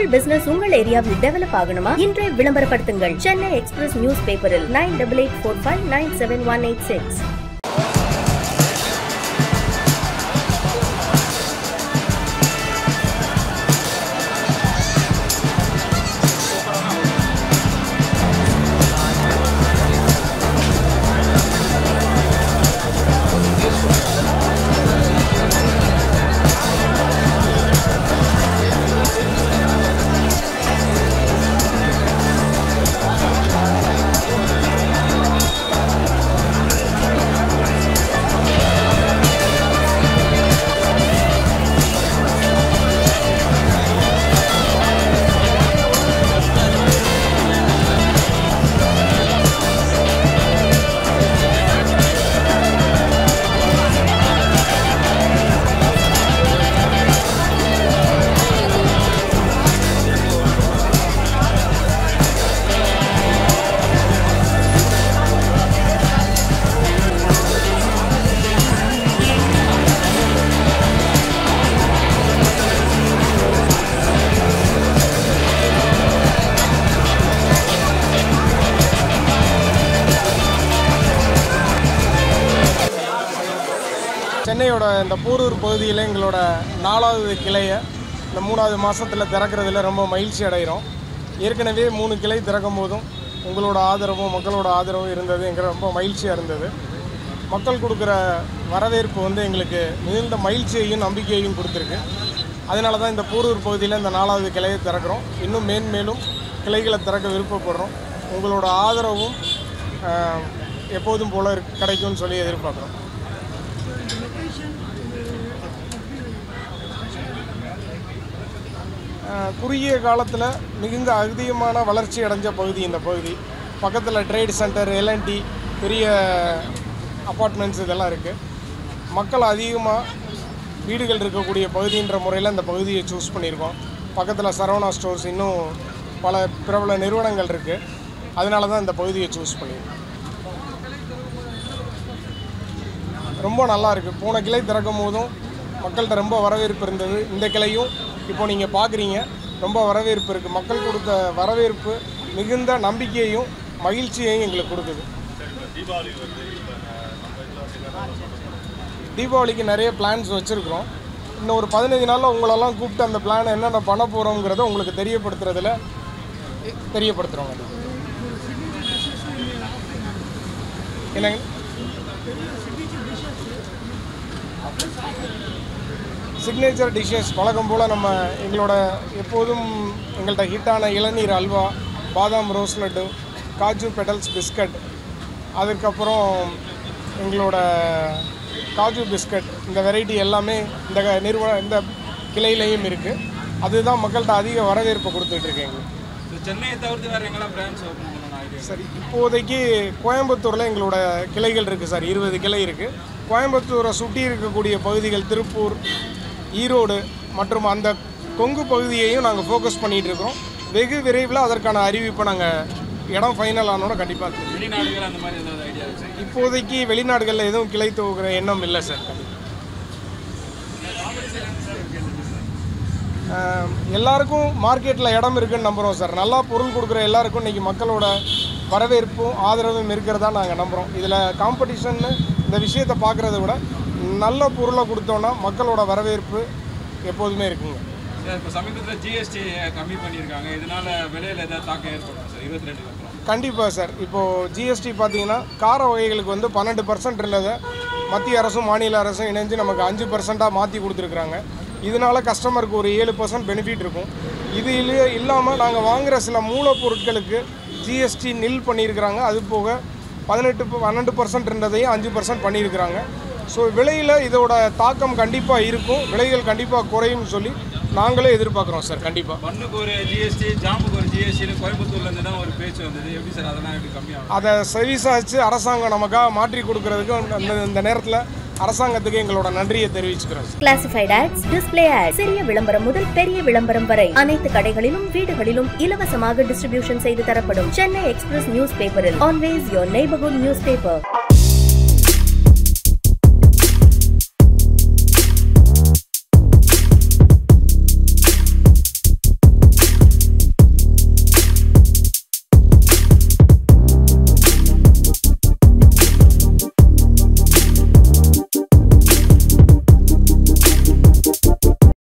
உங்கள் பிசினஸ் உங்கள் ஏரியாவில் டெவலப் ஆகணுமா? இன்றைய விளம்பரப்படுத்துங்கள். சென்னை எக்ஸ்பிரஸ் நியூஸ் பேப்பரில் 9884597186. சென்னையோட இந்த போரூர் பகுதியில் எங்களோட 4வது கிளையை இந்த 3வது மாதத்தில் திறக்கிறதுல ரொம்ப மகிழ்ச்சி அடைகிறோம். ஏற்கனவே 3 கிளை திறக்கும் போதும் உங்களோட ஆதரவும் மக்களோட ஆதரவும் இருந்தது எங்களுக்கு ரொம்ப மகிழ்ச்சியாக இருந்தது. மக்கள் கொடுக்குற வரவேற்பு எங்களுக்கு மிகுந்த மகிழ்ச்சியையும் நம்பிக்கையையும் கொடுத்துருக்கு. அதனால தான் இந்த போரூர் பகுதியில் இந்த 4வது கிளையை திறக்கிறோம். இன்னும் மேன்மேலும் கிளைகளை திறக்க விருப்பப்படுறோம். உங்களோட ஆதரவும் எப்போதும் போல கிடைக்கும்னு சொல்லி எதிர்பார்க்குறோம். குறுகிய காலத்தில் மிகுந்த அதிகமான வளர்ச்சி அடைஞ்ச பகுதி இந்த பகுதி. பக்கத்தில் ட்ரேட் சென்டர், எல்என்டி, பெரிய அப்பார்ட்மெண்ட்ஸ் இதெல்லாம் இருக்குது. மக்கள் அதிகமாக வீடுகள் இருக்கக்கூடிய பகுதின்ற முறையில் இந்த பகுதியை சூஸ் பண்ணியிருக்கோம். பக்கத்தில் சரவணா ஸ்டோர்ஸ், இன்னும் பல பிரபல நிறுவனங்கள் இருக்குது. அதனால தான் இந்த பகுதியை சூஸ் பண்ணியிருக்கோம். ரொம்ப நல்லா இருக்குது. போன கிளை திறக்கும் போதும் மக்கள்கிட்ட ரொம்ப வரவேற்பு இருந்தது. இந்த கிளையும் இப்போ நீங்கள் பார்க்குறீங்க, ரொம்ப வரவேற்பு இருக்குது. மக்கள் கொடுத்த வரவேற்பு மிகுந்த நம்பிக்கையையும் மகிழ்ச்சியையும் எங்களுக்கு கொடுக்குது. தீபாவளிக்கு நிறைய பிளான்ஸ் வச்சுருக்குறோம். இன்னும் ஒரு 15 நாளில் உங்களெல்லாம் கூப்பிட்டு அந்த பிளானை என்னென்ன பண்ண போகிறோங்கிறத உங்களுக்கு தெரியப்படுத்துகிறோங்க. என்னங்க சிக்னேச்சர் டிஷ்ஷஸ் வழக்கம் போல் நம்ம எங்களோட எப்போதும் எங்கள்கிட்ட ஹிட்டான இளநீர் அல்வா, பாதாம் rose laddu, kaju petals biscuit, அதுக்கப்புறம் எங்களோட காஜு பிஸ்கட், இந்த வெரைட்டி எல்லாமே இந்த கிளையிலையும் இருக்குது. அதுதான் மக்கள்கிட்ட அதிக வரவேற்பை கொடுத்துட்ருக்கேங்க. சென்னையை தவிர்த்து வேறு எங்கெல்லாம் பிரான்ச் ஓப்பன் பண்ணணும்? சரி, இப்போதைக்கு கோயம்புத்தூரில் எங்களோட கிளைகள் இருக்குது சார். 20 கிளை இருக்குது. கோயம்புத்தூரை சுற்றி இருக்கக்கூடிய பகுதிகள் திருப்பூர், ஈரோடு மற்றும் அந்த கொங்கு பகுதியையும் நாங்கள் ஃபோக்கஸ் பண்ணிகிட்ருக்கோம். வெகு விரைவில் அதற்கான அறிவிப்பை நாங்கள் இடம் ஃபைனல் ஆனோட கண்டிப்பாக. வெளிநாடுகள் அந்த மாதிரி ஏதாவது ஐடியா இருக்குது? இப்போதைக்கு வெளிநாடுகளில் எதுவும் கிளை துவக்கிற எண்ணம் இல்லை சார். எல்லாருக்கும் மார்க்கெட்டில் இடம் இருக்குதுன்னு நம்புகிறோம் சார். நல்லா பொருள் கொடுக்குற எல்லாருக்கும் இன்றைக்கி மக்களோட வரவேற்பும் ஆதரவும் இருக்கிறதா நாங்கள் நம்புகிறோம். இதில் காம்படிஷன்னு இந்த விஷயத்தை பார்க்குறத விட நல்ல பொருளை கொடுத்தோன்னா மக்களோட வரவேற்பு எப்போதுமே இருக்குங்க. சார், இப்போ சமீபத்தில் ஜிஎஸ்டி கம்மி பண்ணியிருக்காங்க. இதனால் விலையில் ஏதாவது தாக்கம் ஏற்படும் சார் 22 அப்புறம்? கண்டிப்பாக சார். இப்போது ஜிஎஸ்டி பார்த்தீங்கன்னா கார வகைகளுக்கு 12% இருந்ததை மத்திய அரசும் மாநில அரசும் இணைஞ்சு நமக்கு 5% மாற்றி கொடுத்துருக்குறாங்க. இதனால் கஸ்டமருக்கு ஒரு 7% பெனிஃபிட் இருக்கும். இது இல்லாமல் நாங்கள் வாங்குகிற சில மூலப்பொருட்களுக்கு ஜிஎஸ்டி நில் பண்ணியிருக்கிறாங்க. அது போக 12% இருந்ததையும் 5% பண்ணியிருக்கிறாங்க. ஸோ விலையில் இதோட தாக்கம் கண்டிப்பாக இருக்கும். விலைகள் கண்டிப்பாக குறையும் சொல்லி நாங்களே எதிர்பார்க்குறோம் சார். கண்டிப்பாக மண்ணுக்கு ஒரு ஜிஎஸ்டி, ஜாமுக்கு ஒரு ஜிஎஸ்டி கோயம்புத்தூர்லேருந்து தான் ஒரு பேச்சு வந்தது. எப்படி சார் அதெல்லாம் எப்படி கம்மியாகும்? அதை செவிசாச்சு அரசாங்கம் நமக்காக மாற்றி கொடுக்கறதுக்கு இந்த நேரத்தில் அரசாங்கத்துக்கு எங்களோட நன்றியை தெரிவிச்சுக்கிறோம். கிளாசிஃபைட் ஆட்ஸ், டிஸ்ப்ளே ஆட்ஸ், சிறிய விளம்பரம் முதல் பெரிய விளம்பரம் வரை அனைத்து கடைகளிலும் வீடுகளிலும் இலவசமாக டிஸ்ட்ரிபியூஷன் செய்து தரப்படும். சென்னை எக்ஸ்பிரஸ் நியூஸ் பேப்பரில் always your neighbourhood news paper.